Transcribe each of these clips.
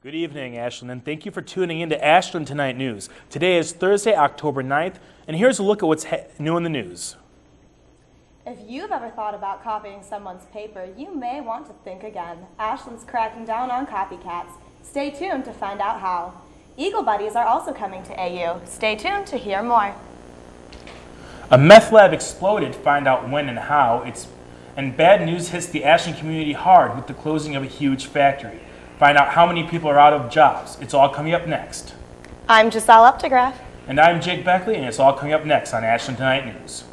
Good evening, Ashland, and thank you for tuning in to Ashland Tonight News. Today is Thursday, October 9th, and here's a look at what's new in the news. If you've ever thought about copying someone's paper, you may want to think again. Ashland's cracking down on copycats. Stay tuned to find out how. Eagle Buddies are also coming to AU. Stay tuned to hear more. A meth lab exploded. Find out when and how. And bad news hits the Ashland community hard with the closing of a huge factory. Find out how many people are out of jobs. It's all coming up next. I'm Giselle Updegraff. And I'm Jake Beckley, and it's all coming up next on Ashland Tonight News.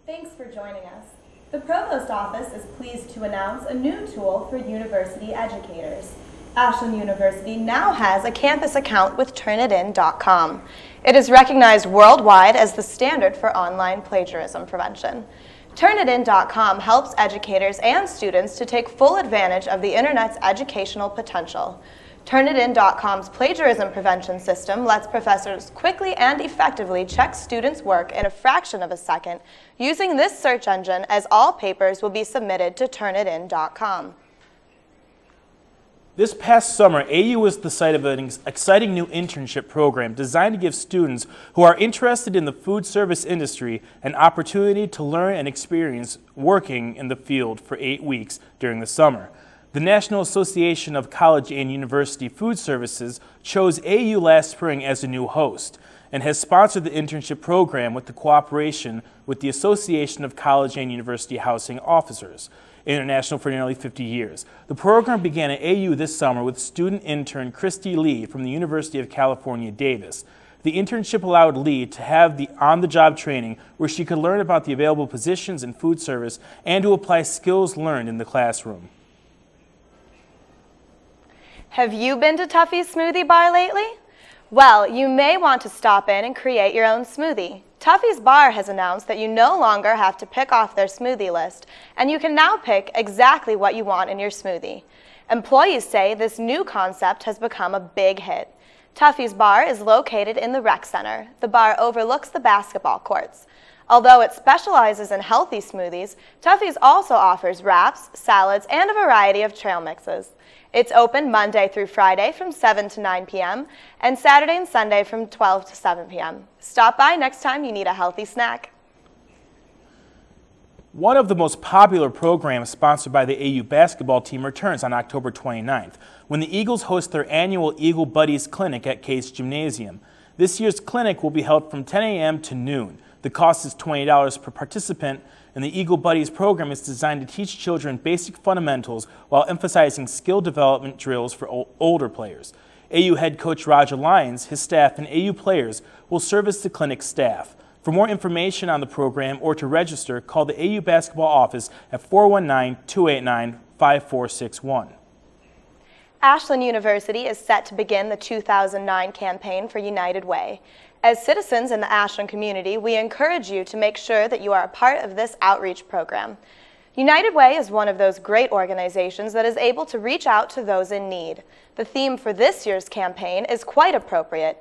Thanks for joining us. The Provost Office is pleased to announce a new tool for university educators. Ashland University now has a campus account with Turnitin.com. It is recognized worldwide as the standard for online plagiarism prevention. Turnitin.com helps educators and students to take full advantage of the Internet's educational potential. Turnitin.com's plagiarism prevention system lets professors quickly and effectively check students' work in a fraction of a second using this search engine, as all papers will be submitted to Turnitin.com. This past summer, AU was the site of an exciting new internship program designed to give students who are interested in the food service industry an opportunity to learn and experience working in the field for 8 weeks during the summer. The National Association of College and University Food Services chose AU last spring as a new host and has sponsored the internship program with the cooperation with the Association of College and University Housing Officers, international for nearly 50 years. The program began at AU this summer with student intern Christy Lee from the University of California, Davis. The internship allowed Lee to have the on-the-job training where she could learn about the available positions in food service and to apply skills learned in the classroom. Have you been to Tuffy's Smoothie Bar lately? Well, you may want to stop in and create your own smoothie. Tuffy's Bar has announced that you no longer have to pick off their smoothie list, and you can now pick exactly what you want in your smoothie. Employees say this new concept has become a big hit. Tuffy's Bar is located in the rec center. The bar overlooks the basketball courts. Although it specializes in healthy smoothies, Tuffy's also offers wraps, salads, and a variety of trail mixes. It's open Monday through Friday from 7 to 9 p.m. and Saturday and Sunday from 12 to 7 p.m. Stop by next time you need a healthy snack. One of the most popular programs sponsored by the AU basketball team returns on October 29th, when the Eagles host their annual Eagle Buddies Clinic at Case Gymnasium. This year's clinic will be held from 10 a.m. to noon. The cost is $20 per participant, and the Eagle Buddies program is designed to teach children basic fundamentals while emphasizing skill development drills for older players. AU head coach Roger Lyons, his staff, and AU players will serve as the clinic staff. For more information on the program or to register, call the AU basketball office at 419-289-5461. Ashland University is set to begin the 2009 campaign for United Way. As citizens in the Ashland community, we encourage you to make sure that you are a part of this outreach program. United Way is one of those great organizations that is able to reach out to those in need. The theme for this year's campaign is quite appropriate: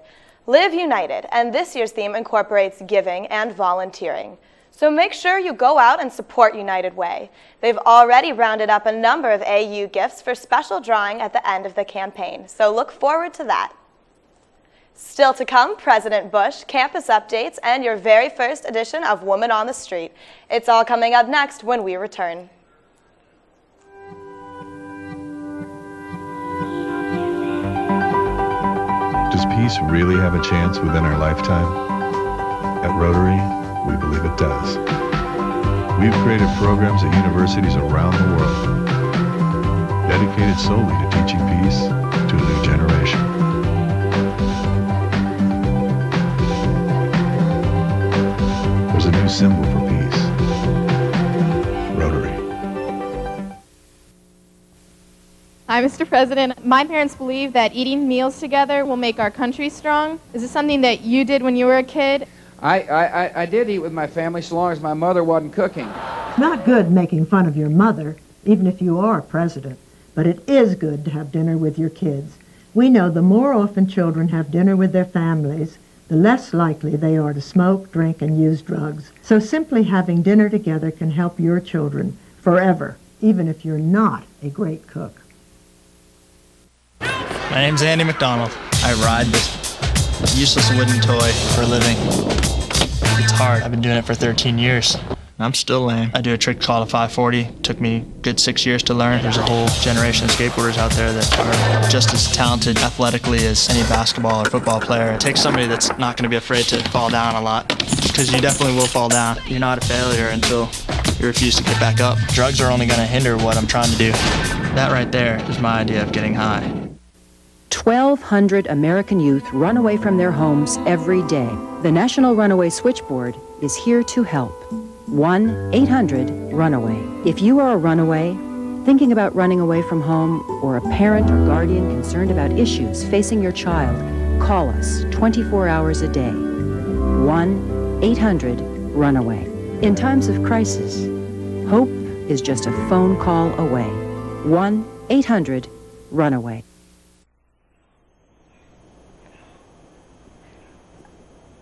Live United, and this year's theme incorporates giving and volunteering. So make sure you go out and support United Way. They've already rounded up a number of AU gifts for special drawing at the end of the campaign, so look forward to that. Still to come, President Bush, campus updates, and your very first edition of Woman on the Street. It's all coming up next when we return. Does peace really have a chance within our lifetime? At Rotary, we believe it does. We've created programs at universities around the world, dedicated solely to teaching peace to a new generation. There's a new symbol for peace. Rotary. Hi, Mr. President. My parents believe that eating meals together will make our country strong. Is this something that you did when you were a kid? I did eat with my family so long as my mother wasn't cooking. It's not good making fun of your mother, even if you are president, but it is good to have dinner with your kids. We know the more often children have dinner with their families, the less likely they are to smoke, drink, and use drugs. So simply having dinner together can help your children forever, even if you're not a great cook. My name's Andy McDonald. I ride this useless wooden toy for a living. It's hard. I've been doing it for 13 years. I'm still lame. I do a trick called a 540. It took me a good 6 years to learn. There's a whole generation of skateboarders out there that are just as talented athletically as any basketball or football player. It takes somebody that's not going to be afraid to fall down a lot, because you definitely will fall down. You're not a failure until you refuse to get back up. Drugs are only going to hinder what I'm trying to do. That right there is my idea of getting high. 1,200 American youth run away from their homes every day. The National Runaway Switchboard is here to help. 1-800-RUNAWAY. If you are a runaway, thinking about running away from home, or a parent or guardian concerned about issues facing your child, call us 24 hours a day. 1-800-RUNAWAY. In times of crisis, hope is just a phone call away. 1-800-RUNAWAY.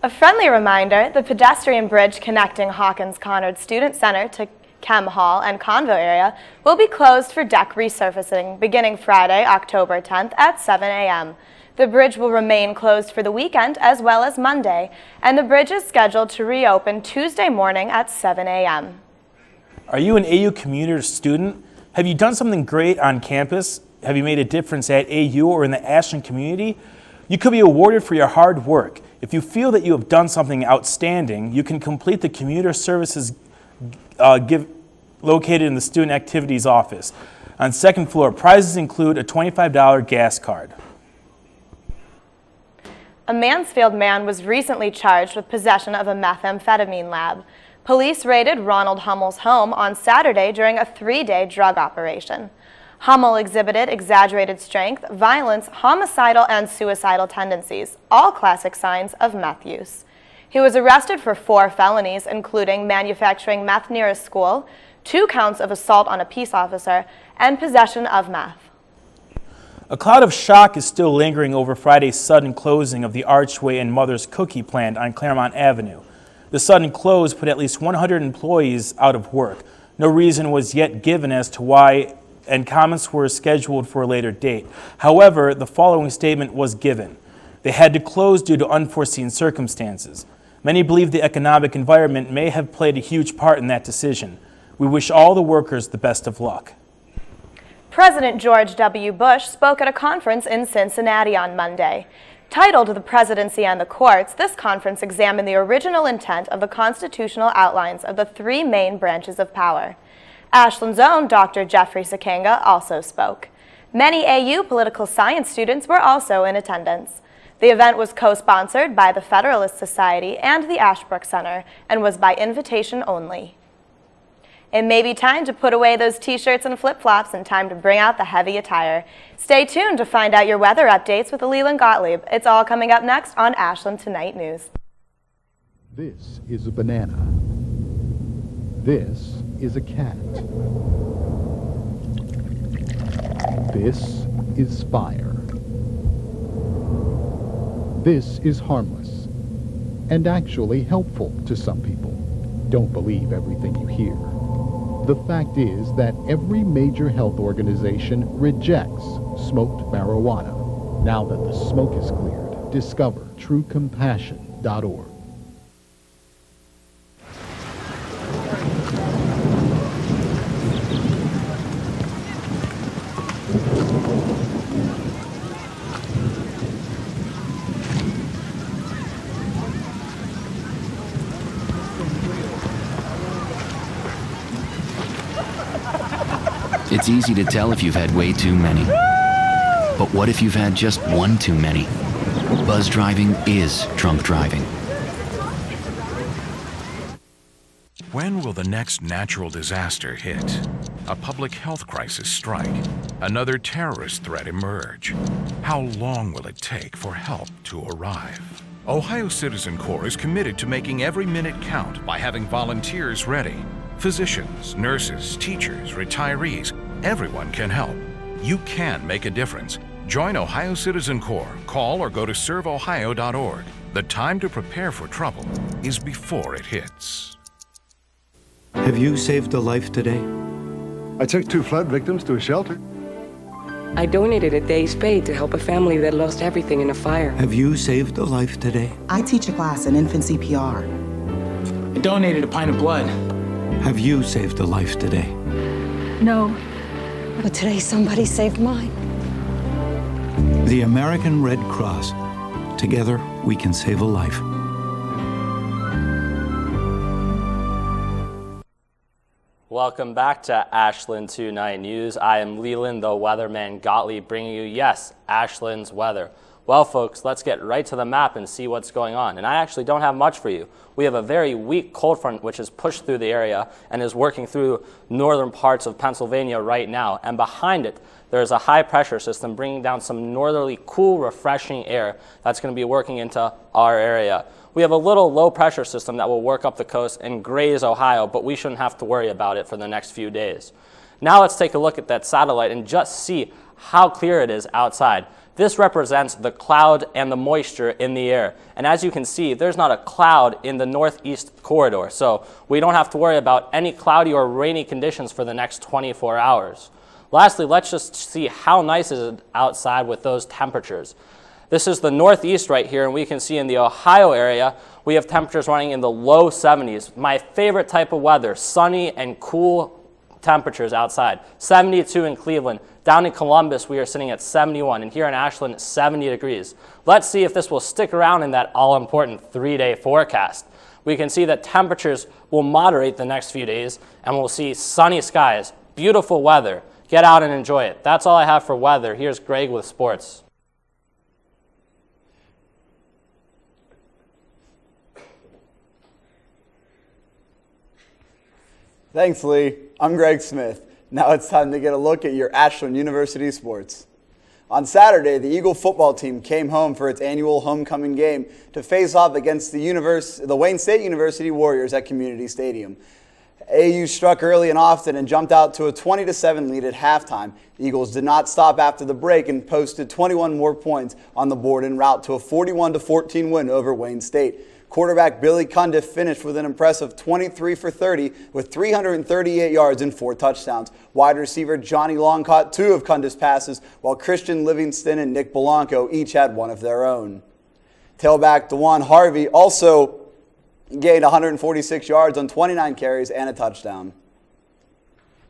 A friendly reminder, the pedestrian bridge connecting Hawkins-Conard Student Center to Chem Hall and Convo area will be closed for deck resurfacing beginning Friday, October 10th at 7 a.m. The bridge will remain closed for the weekend as well as Monday, and the bridge is scheduled to reopen Tuesday morning at 7 a.m. Are you an AU commuter student? Have you done something great on campus? Have you made a difference at AU or in the Ashland community? You could be awarded for your hard work. If you feel that you have done something outstanding, you can complete the commuter services located in the Student Activities Office. On second floor, prizes include a $25 gas card. A Mansfield man was recently charged with possession of a methamphetamine lab. Police raided Ronald Hummel's home on Saturday during a 3-day drug operation. Hummel exhibited exaggerated strength, violence, homicidal, and suicidal tendencies, all classic signs of meth use. He was arrested for 4 felonies, including manufacturing meth near a school, 2 counts of assault on a peace officer, and possession of meth. A cloud of shock is still lingering over Friday's sudden closing of the Archway and Mother's Cookie plant on Claremont Avenue. The sudden close put at least 100 employees out of work. No reason was yet given as to why, and comments were scheduled for a later date. However, the following statement was given. They had to close due to unforeseen circumstances. Many believe the economic environment may have played a huge part in that decision. We wish all the workers the best of luck. President George W. Bush spoke at a conference in Cincinnati on Monday. Titled The Presidency and the Courts, this conference examined the original intent of the constitutional outlines of the 3 main branches of power. Ashland's own Dr. Jeffrey Sakanga also spoke. Many AU political science students were also in attendance. The event was co-sponsored by the Federalist Society and the Ashbrook Center and was by invitation only. It may be time to put away those t-shirts and flip-flops and time to bring out the heavy attire. Stay tuned to find out your weather updates with Leland Gottlieb. It's all coming up next on Ashland Tonight News. This is a banana. This is a cat. This is fire. This is harmless and actually helpful to some people. Don't believe everything you hear. The fact is that every major health organization rejects smoked marijuana. Now that the smoke is cleared, discover truecompassion.org. It's easy to tell if you've had way too many. But what if you've had just one too many? Buzz driving is drunk driving. When will the next natural disaster hit? A public health crisis strike? Another terrorist threat emerge? How long will it take for help to arrive? Ohio Citizen Corps is committed to making every minute count by having volunteers ready. Physicians, nurses, teachers, retirees, everyone can help. You can make a difference. Join Ohio Citizen Corps. Call or go to serveohio.org. The time to prepare for trouble is before it hits. Have you saved a life today? I took 2 flood victims to a shelter. I donated a day's pay to help a family that lost everything in a fire. Have you saved a life today? I teach a class in infant CPR. I donated a pint of blood. Have you saved a life today? No. But today somebody saved mine. The American Red Cross. Together, we can save a life. Welcome back to Ashland Tonight News. I am Leland, the weatherman Gottlieb, bringing you, yes, Ashland's weather. Well, folks, let's get right to the map and see what's going on. And I actually don't have much for you. We have a very weak cold front which has pushed through the area and is working through northern parts of Pennsylvania right now. And behind it, there is a high pressure system bringing down some northerly, cool, refreshing air that's going to be working into our area. We have a little low pressure system that will work up the coast and graze Ohio, but we shouldn't have to worry about it for the next few days. Now let's take a look at that satellite and just see how clear it is outside. This represents the cloud and the moisture in the air. And as you can see, there's not a cloud in the northeast corridor, so we don't have to worry about any cloudy or rainy conditions for the next 24 hours. Lastly, let's just see how nice is it outside with those temperatures. This is the northeast right here, and we can see in the Ohio area, we have temperatures running in the low 70s. My favorite type of weather, sunny and cool temperatures outside. 72 in Cleveland. Down in Columbus, we are sitting at 71, and here in Ashland, 70 degrees. Let's see if this will stick around in that all-important 3-day forecast. We can see that temperatures will moderate the next few days, and we'll see sunny skies, beautiful weather. Get out and enjoy it. That's all I have for weather. Here's Greg with sports. Thanks, Lee. I'm Greg Smith. Now it's time to get a look at your Ashland University sports. On Saturday, the Eagle football team came home for its annual homecoming game to face off against the Wayne State University Warriors at Community Stadium. AU struck early and often and jumped out to a 20-7 lead at halftime. The Eagles did not stop after the break and posted 21 more points on the board en route to a 41-14 win over Wayne State. Quarterback Billy Cundiff finished with an impressive 23 for 30 with 338 yards and 4 touchdowns. Wide receiver Johnny Long caught 2 of Cundiff's passes, while Christian Livingston and Nick Belanco each had 1 of their own. Tailback DeJuan Harvey also gained 146 yards on 29 carries and a touchdown.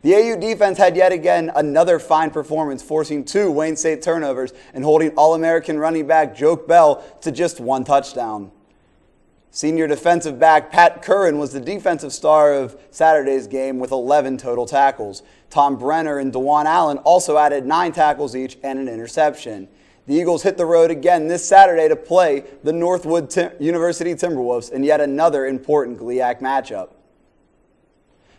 The AU defense had yet again another fine performance, forcing 2 Wayne State turnovers and holding All-American running back Joke Bell to just 1 touchdown. Senior defensive back Pat Curran was the defensive star of Saturday's game with 11 total tackles. Tom Brenner and DeJuan Allen also added 9 tackles each and an interception. The Eagles hit the road again this Saturday to play the Northwood University Timberwolves in yet another important GLIAC matchup.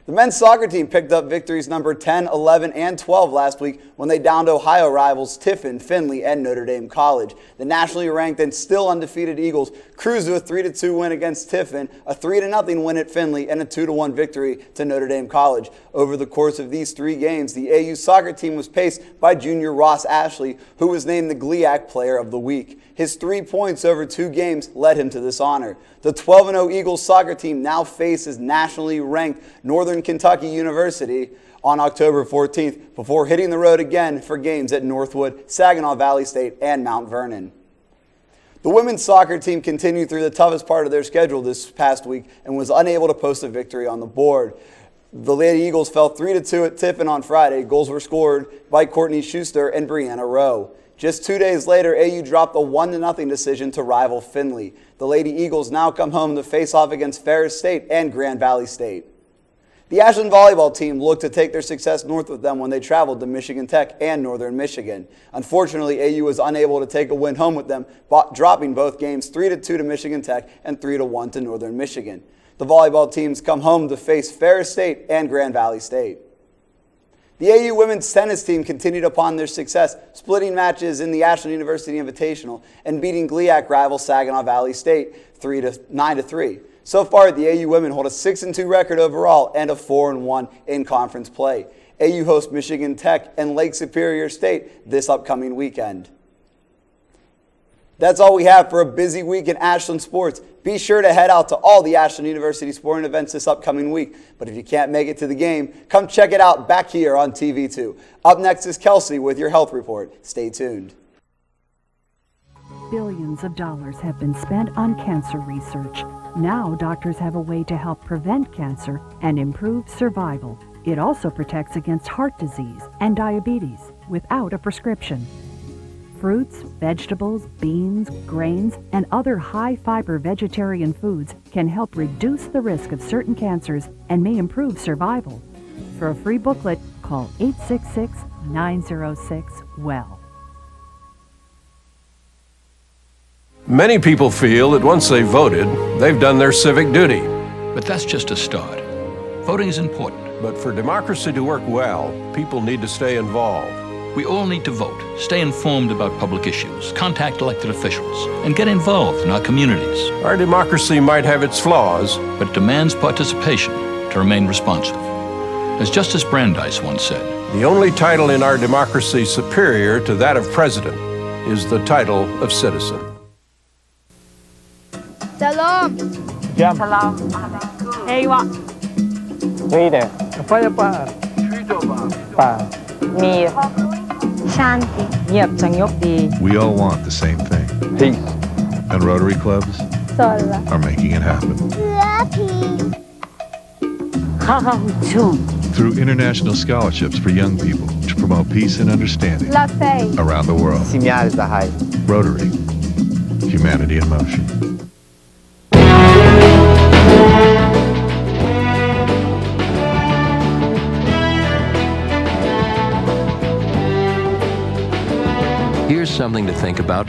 The men's soccer team picked up victories number 10, 11, and 12 last week when they downed Ohio rivals Tiffin, Findlay, and Notre Dame College. The nationally ranked and still undefeated Eagles cruised to a 3-2 win against Tiffin, a 3-0 win at Findlay, and a 2-1 victory to Notre Dame College. Over the course of these 3 games, the AU soccer team was paced by junior Ross Ashley, who was named the GLIAC Player of the Week. His 3 points over 2 games led him to this honor. The 12-0 Eagles soccer team now faces nationally ranked Northern Kentucky University on October 14th before hitting the road again for games at Northwood, Saginaw Valley State, and Mount Vernon. The women's soccer team continued through the toughest part of their schedule this past week and was unable to post a victory on the board. The Lady Eagles fell 3-2 at Tiffin on Friday. Goals were scored by Courtney Schuster and Brianna Rowe. Just 2 days later, AU dropped a 1-0 decision to rival Findlay. The Lady Eagles now come home to face off against Ferris State and Grand Valley State. The Ashland volleyball team looked to take their success north with them when they traveled to Michigan Tech and Northern Michigan. Unfortunately, AU was unable to take a win home with them, dropping both games 3-2 to Michigan Tech and 3-1 to Northern Michigan. The volleyball teams come home to face Ferris State and Grand Valley State. The AU women's tennis team continued upon their success, splitting matches in the Ashland University Invitational and beating GLIAC rival Saginaw Valley State 9-3. So far, the AU women hold a 6-2 record overall and a 4-1 in conference play. AU hosts Michigan Tech and Lake Superior State this upcoming weekend. That's all we have for a busy week in Ashland sports. Be sure to head out to all the Ashland University sporting events this upcoming week. But if you can't make it to the game, come check it out back here on TV2. Up next is Kelsey with your health report. Stay tuned. Billions of dollars have been spent on cancer research. Now doctors have a way to help prevent cancer and improve survival. It also protects against heart disease and diabetes without a prescription. Fruits, vegetables, beans, grains, and other high-fiber vegetarian foods can help reduce the risk of certain cancers and may improve survival. For a free booklet, call 866-906-WELL. Many people feel that once they've voted, they've done their civic duty. But that's just a start. Voting is important. But for democracy to work well, people need to stay involved. We all need to vote, stay informed about public issues, contact elected officials, and get involved in our communities. Our democracy might have its flaws, but it demands participation to remain responsive. As Justice Brandeis once said, the only title in our democracy superior to that of president is the title of citizen. Salam. Jam. Salam. Ewa. Rida. Apa Pa. Mir. Shanti. Yep, Changyokdi. We all want the same thing. Peace. And Rotary clubs Sola. are making it happen. Through international scholarships for young people to promote peace and understanding around the world. Rotary. Humanity in motion. Here's something to think about.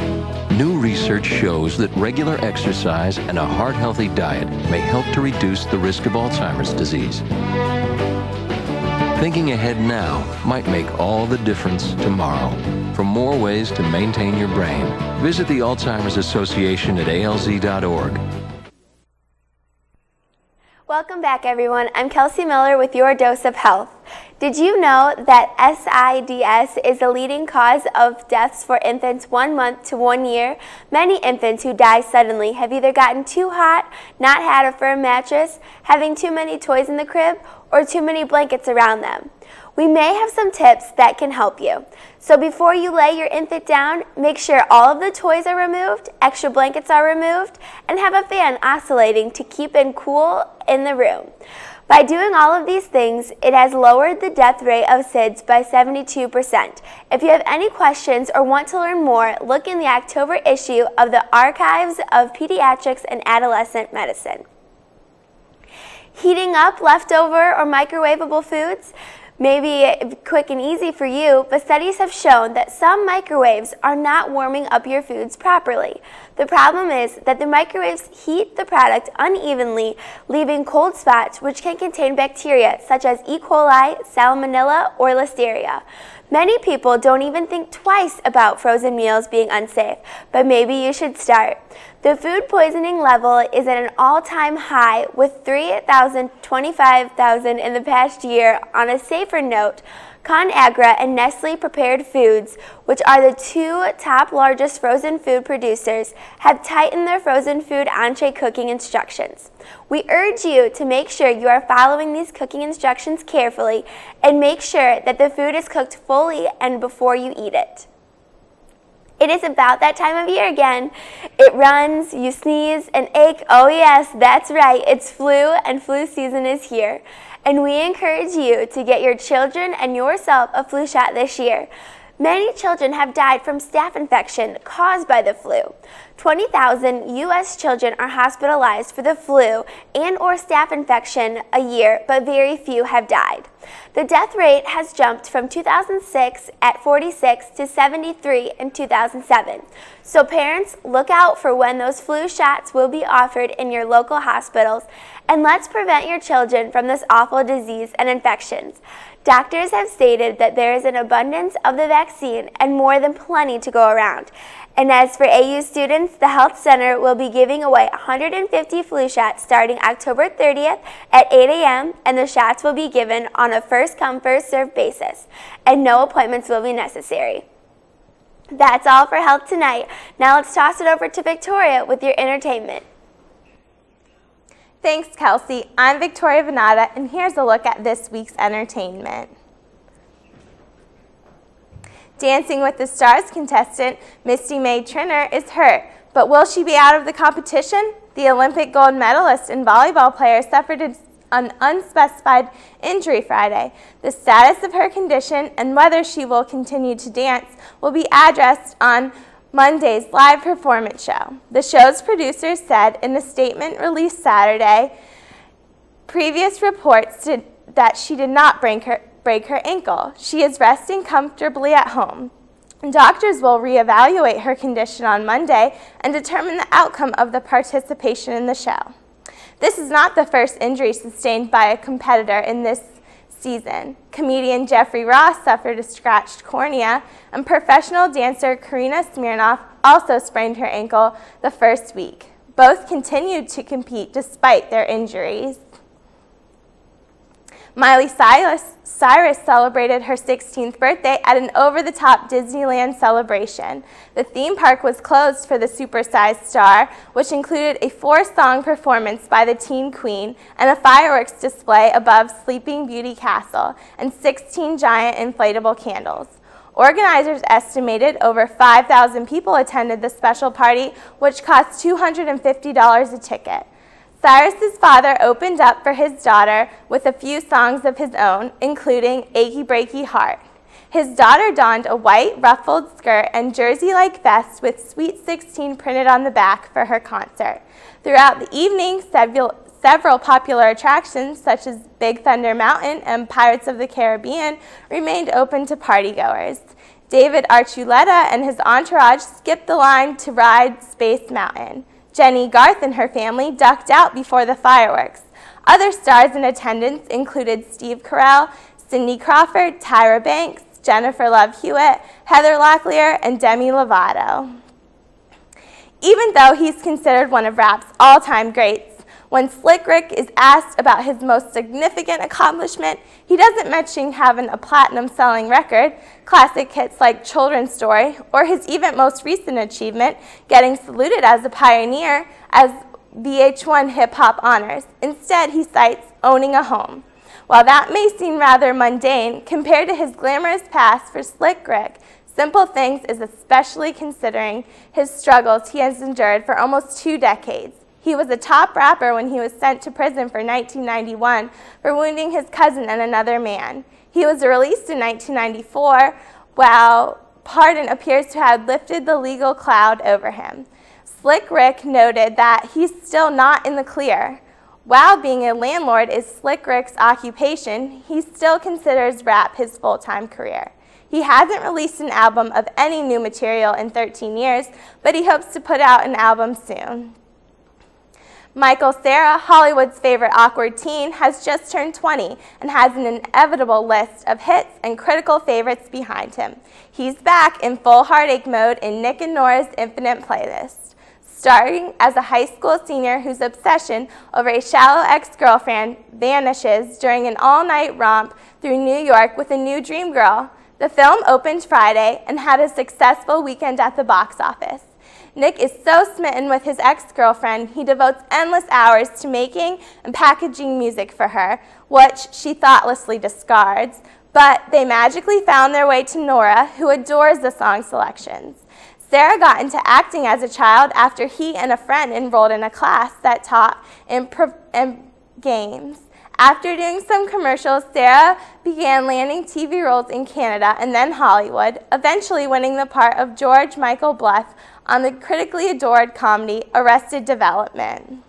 New research shows that regular exercise and a heart-healthy diet may help to reduce the risk of Alzheimer's disease. Thinking ahead now might make all the difference tomorrow. For more ways to maintain your brain, visit the Alzheimer's Association at alz.org. Welcome back, everyone. I'm Kelsey Miller with your Dose of Health. Did you know that SIDS is the leading cause of deaths for infants 1 month to 1 year? Many infants who die suddenly have either gotten too hot, not had a firm mattress, having too many toys in the crib, or too many blankets around them. We may have some tips that can help you. So before you lay your infant down, make sure all of the toys are removed, extra blankets are removed, and have a fan oscillating to keep it cool in the room. By doing all of these things, it has lowered the death rate of SIDS by 72%. If you have any questions or want to learn more, look in the October issue of the Archives of Pediatrics and Adolescent Medicine. Heating up leftover or microwavable foods may be quick and easy for you, but studies have shown that some microwaves are not warming up your foods properly. The problem is that the microwaves heat the product unevenly, leaving cold spots which can contain bacteria such as E. coli, salmonella, or listeria. Many people don't even think twice about frozen meals being unsafe, but maybe you should start. The food poisoning level is at an all-time high, with 3,000 to 25,000 in the past year. On a safer note, ConAgra and Nestle Prepared Foods, which are the two top largest frozen food producers, have tightened their frozen food entree cooking instructions. We urge you to make sure you are following these cooking instructions carefully and make sure that the food is cooked fully and before you eat it. It is about that time of year again. It runs, you sneeze, and ache. Oh yes, that's right, it's flu, and flu season is here. And we encourage you to get your children and yourself a flu shot this year. Many children have died from staph infection caused by the flu. 20,000 U.S. children are hospitalized for the flu and/or staph infection a year, but very few have died. The death rate has jumped from 2006 at 46 to 73 in 2007. So parents, look out for when those flu shots will be offered in your local hospitals, and let's prevent your children from this awful disease and infections. Doctors have stated that there is an abundance of the vaccine and more than plenty to go around. And as for AU students, the Health Center will be giving away 150 flu shots starting October 30th at 8 a.m. and the shots will be given on a first-come, first-served basis, and no appointments will be necessary. That's all for Health Tonight. Now let's toss it over to Victoria with your entertainment. Thanks, Kelsey. I'm Victoria Venata, and here's a look at this week's entertainment. Dancing with the Stars contestant Misty May Triner is hurt, but will she be out of the competition? The Olympic gold medalist and volleyball player suffered an unspecified injury Friday. The status of her condition and whether she will continue to dance will be addressed on Monday's live performance show. The show's producers said in a statement released Saturday, previous reports that she did not break her ankle. She is resting comfortably at home. Doctors will reevaluate her condition on Monday and determine the outcome of the participation in the show. This is not the first injury sustained by a competitor in this season. Comedian Jeffrey Ross suffered a scratched cornea, and professional dancer Karina Smirnoff also sprained her ankle the first week. Both continued to compete despite their injuries. Miley Cyrus celebrated her 16th birthday at an over-the-top Disneyland celebration. The theme park was closed for the supersized star, which included a 4-song performance by the Teen Queen and a fireworks display above Sleeping Beauty Castle and 16 giant inflatable candles. Organizers estimated over 5,000 people attended the special party, which cost $250 a ticket. Cyrus's father opened up for his daughter with a few songs of his own, including Achy Breaky Heart. His daughter donned a white ruffled skirt and jersey-like vest with Sweet 16 printed on the back for her concert. Throughout the evening, several popular attractions such as Big Thunder Mountain and Pirates of the Caribbean remained open to partygoers. David Archuleta and his entourage skipped the line to ride Space Mountain. Jenny Garth and her family ducked out before the fireworks. Other stars in attendance included Steve Carell, Cindy Crawford, Tyra Banks, Jennifer Love Hewitt, Heather Locklear, and Demi Lovato. Even though he's considered one of rap's all-time greats, when Slick Rick is asked about his most significant accomplishment, he doesn't mention having a platinum-selling record, classic hits like Children's Story, or his even most recent achievement, getting saluted as a pioneer as VH1 hip-hop honors. Instead, he cites owning a home. While that may seem rather mundane, compared to his glamorous past for Slick Rick, Simple Things is especially considering his struggles he has endured for almost 2 decades. He was a top rapper when he was sent to prison for 1991 for wounding his cousin and another man. He was released in 1994, while pardon appears to have lifted the legal cloud over him. Slick Rick noted that he's still not in the clear. While being a landlord is Slick Rick's occupation, he still considers rap his full-time career. He hasn't released an album of any new material in 13 years, but he hopes to put out an album soon. Michael Cera, Hollywood's favorite awkward teen, has just turned 20 and has an inevitable list of hits and critical favorites behind him. He's back in full heartache mode in Nick and Nora's Infinite Playlist. Starting as a high school senior whose obsession over a shallow ex-girlfriend vanishes during an all-night romp through New York with a new dream girl, the film opened Friday and had a successful weekend at the box office. Nick is so smitten with his ex-girlfriend, he devotes endless hours to making and packaging music for her, which she thoughtlessly discards. But they magically found their way to Nora, who adores the song selections. Sarah got into acting as a child after he and a friend enrolled in a class that taught improv games. After doing some commercials, Sarah began landing TV roles in Canada and then Hollywood, eventually winning the part of George Michael Bluth on the critically adored comedy Arrested Development.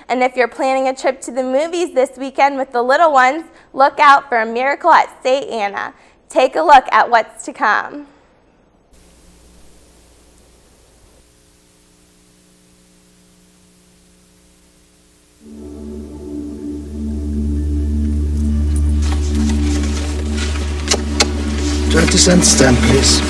And if you're planning a trip to the movies this weekend with the little ones, look out for A Miracle at St. Anna. Take a look at what's to come. $0.20 stamp, please.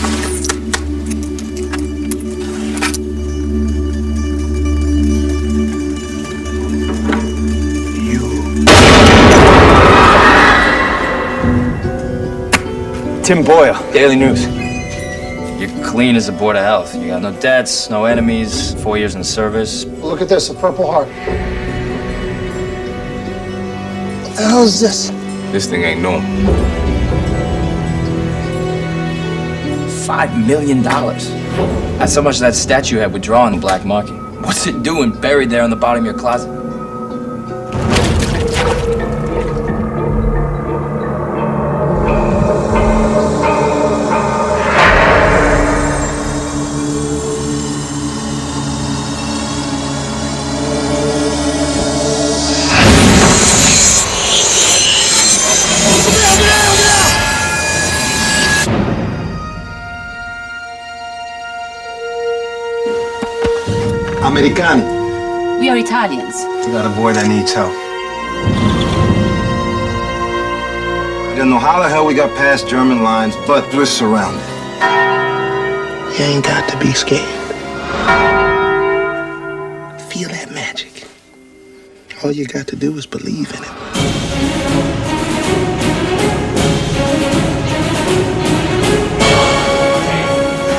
Tim Boyle, Daily News. You're clean as a board of health. You got no debts, no enemies, 4 years in service. Look at this, a Purple Heart. What the hell is this? This thing ain't normal. $5 million. That's how much that statue had withdrawn in black market. What's it doing buried there on the bottom of your closet? Americani. We are Italians. We got a boy that needs help. I don't know how the hell we got past German lines, but we're surrounded. You ain't got to be scared. Feel that magic. All you got to do is believe in it.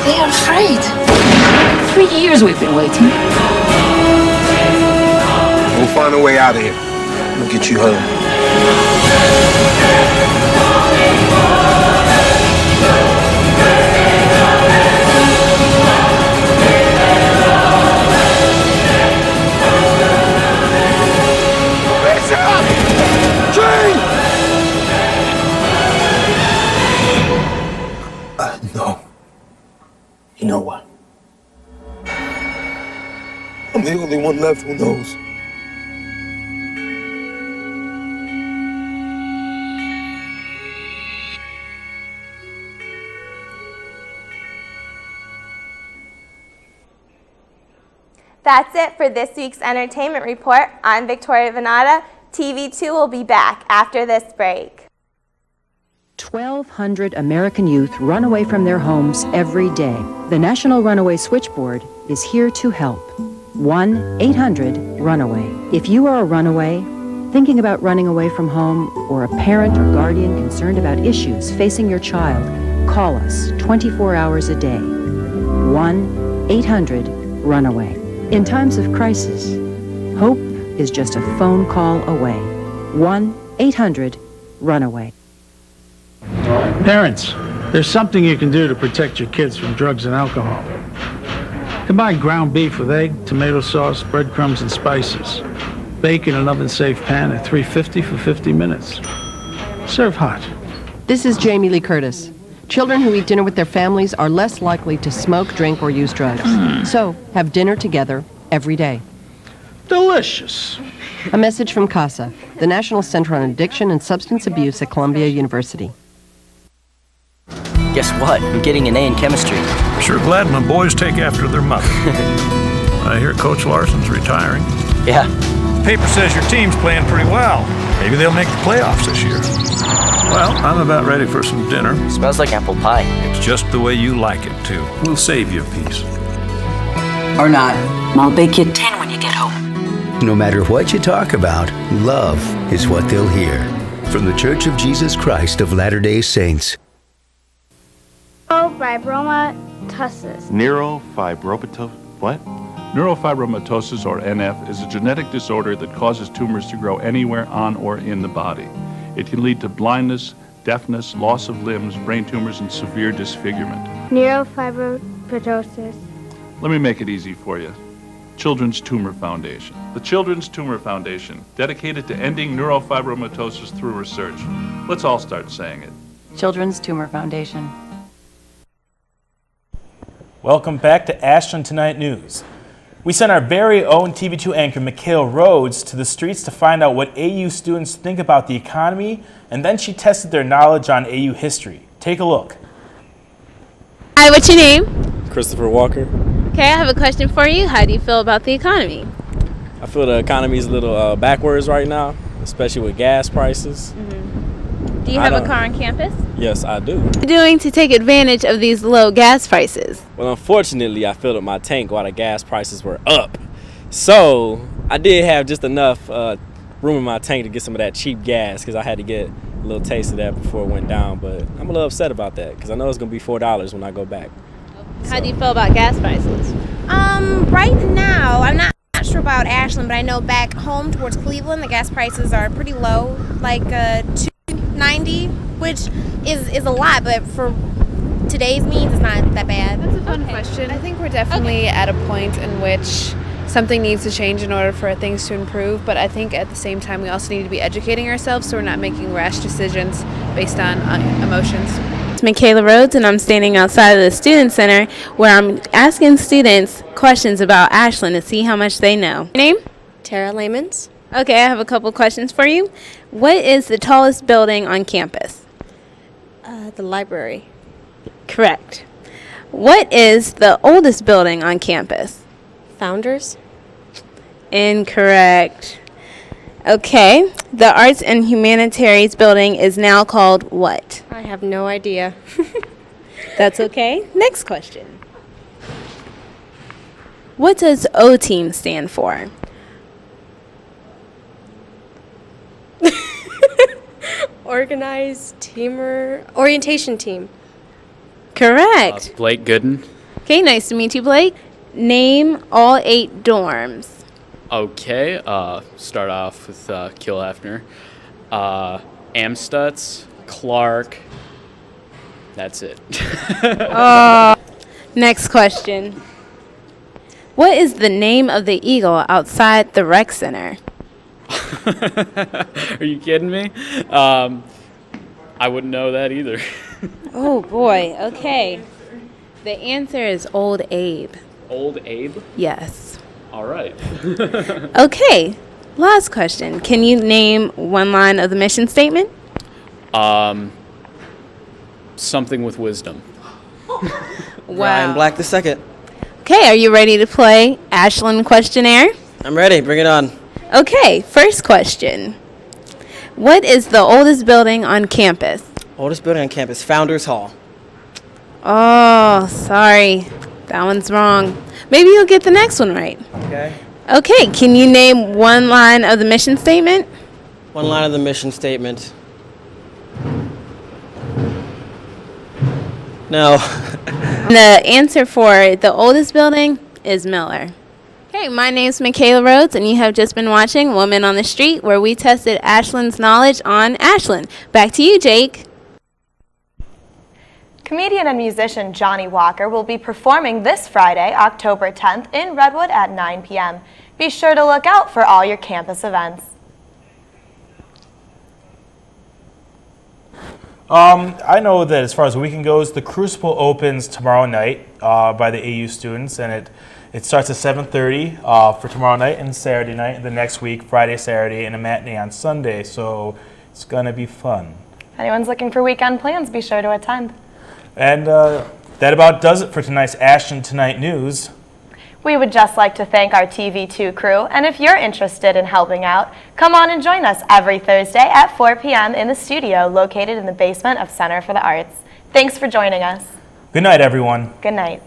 They are afraid. 3 years we've been waiting. We'll find a way out of here. We'll get you home. Raise up! Train! No. You know what? I'm the only one left who knows. That's it for this week's Entertainment Report. I'm Victoria Venata. TV2 will be back after this break. 1,200 American youth run away from their homes every day. The National Runaway Switchboard is here to help. 1-800-RUNAWAY. If you are a runaway, thinking about running away from home, or a parent or guardian concerned about issues facing your child, call us 24 hours a day. 1-800-RUNAWAY. In times of crisis, hope is just a phone call away. 1-800-RUNAWAY. Parents, there's something you can do to protect your kids from drugs and alcohol. Combine ground beef with egg, tomato sauce, breadcrumbs, and spices. Bake in an oven-safe pan at 350 for 50 minutes. Serve hot. This is Jamie Lee Curtis. Children who eat dinner with their families are less likely to smoke, drink, or use drugs. So, have dinner together every day. Delicious. A message from CASA, the National Center on Addiction and Substance Abuse at Columbia University. Guess what? I'm getting an A in chemistry. Sure glad when boys take after their mother. I hear Coach Larson's retiring. Yeah. Paper says your team's playing pretty well. Maybe they'll make the playoffs this year. Well, I'm about ready for some dinner. Smells like apple pie. It's just the way you like it, too. We'll save you a piece. Or not. I'll bake you 10 when you get home. No matter what you talk about, love is what they'll hear. From the Church of Jesus Christ of Latter-day Saints. Neurofibromatosis. Neurofibromatosis, or NF, is a genetic disorder that causes tumors to grow anywhere on or in the body. It can lead to blindness, deafness, loss of limbs, brain tumors, and severe disfigurement. Neurofibromatosis. Let me make it easy for you. Children's Tumor Foundation. The Children's Tumor Foundation, dedicated to ending neurofibromatosis through research. Let's all start saying it. Children's Tumor Foundation. Welcome back to Ashland Tonight News. We sent our very own TV2 anchor, Michaela Rhodes, to the streets to find out what AU students think about the economy, and then she tested their knowledge on AU history. Take a look. Hi, what's your name? Christopher Walker. Okay, I have a question for you. How do you feel about the economy? I feel the economy is a little backwards right now, especially with gas prices. Do you have a car on campus? Yes, I do. What are you doing to take advantage of these low gas prices? Well, unfortunately, I filled up my tank while the gas prices were up. So I did have just enough room in my tank to get some of that cheap gas because I had to get a little taste of that before it went down. But I'm a little upset about that because I know it's going to be $4 when I go back. How do you feel about gas prices? Right now, I'm not sure about Ashland, but I know back home towards Cleveland, the gas prices are pretty low, like $2.90, which is a lot, but for today's means, it's not that bad. That's a fun question. I think we're definitely at a point in which something needs to change in order for things to improve, but I think at the same time we also need to be educating ourselves so we're not making rash decisions based on emotions. It's Michaela Rhodes, and I'm standing outside of the Student Center where I'm asking students questions about Ashland to see how much they know. Your name? Tara Lamans. Okay, I have a couple questions for you. What is the tallest building on campus? The library. Correct. What is the oldest building on campus? Founders. Incorrect. Okay, the Arts and Humanities building is now called what? I have no idea. That's okay. Next question. What does O-Team stand for? Organized orientation team. Correct. Blake Gooden. Okay, nice to meet you, Blake. Name all 8 dorms. Okay, start off with Kill-Hafner. Amstutz, Clark. That's it. Next question. What is the name of the eagle outside the rec center? Are you kidding me? I wouldn't know that either. Oh boy, okay. The answer is Old Abe. Old Abe? Yes. All right. Okay, last question. Can you name one line of the mission statement? Something with wisdom. Ryan Black II. Okay, are you ready to play Ashland Questionnaire? I'm ready. Bring it on. Okay, first question. What is the oldest building on campus? Oldest building on campus, Founders Hall. Oh, sorry. That one's wrong. Maybe you'll get the next one right. Okay. Okay, can you name one line of the mission statement? One line of the mission statement. No. The answer for the oldest building is Miller. Hey, my name's Michaela Rhodes, and you have just been watching Woman on the Street, where we tested Ashland's knowledge on Ashland. Back to you, Jake. Comedian and musician Johnny Walker will be performing this Friday, October 10th, in Redwood at 9 p.m. Be sure to look out for all your campus events. I know that as far as the weekend goes, the Crucible opens tomorrow night by the AU students, and it starts at 7:30 for tomorrow night and Saturday night, and the next week, Friday, Saturday, and a matinee on Sunday, so it's going to be fun. If anyone's looking for weekend plans, be sure to attend. And that about does it for tonight's Ashland Tonight News. We would just like to thank our TV2 crew, and if you're interested in helping out, come on and join us every Thursday at 4 p.m. in the studio located in the basement of Center for the Arts. Thanks for joining us. Good night, everyone. Good night.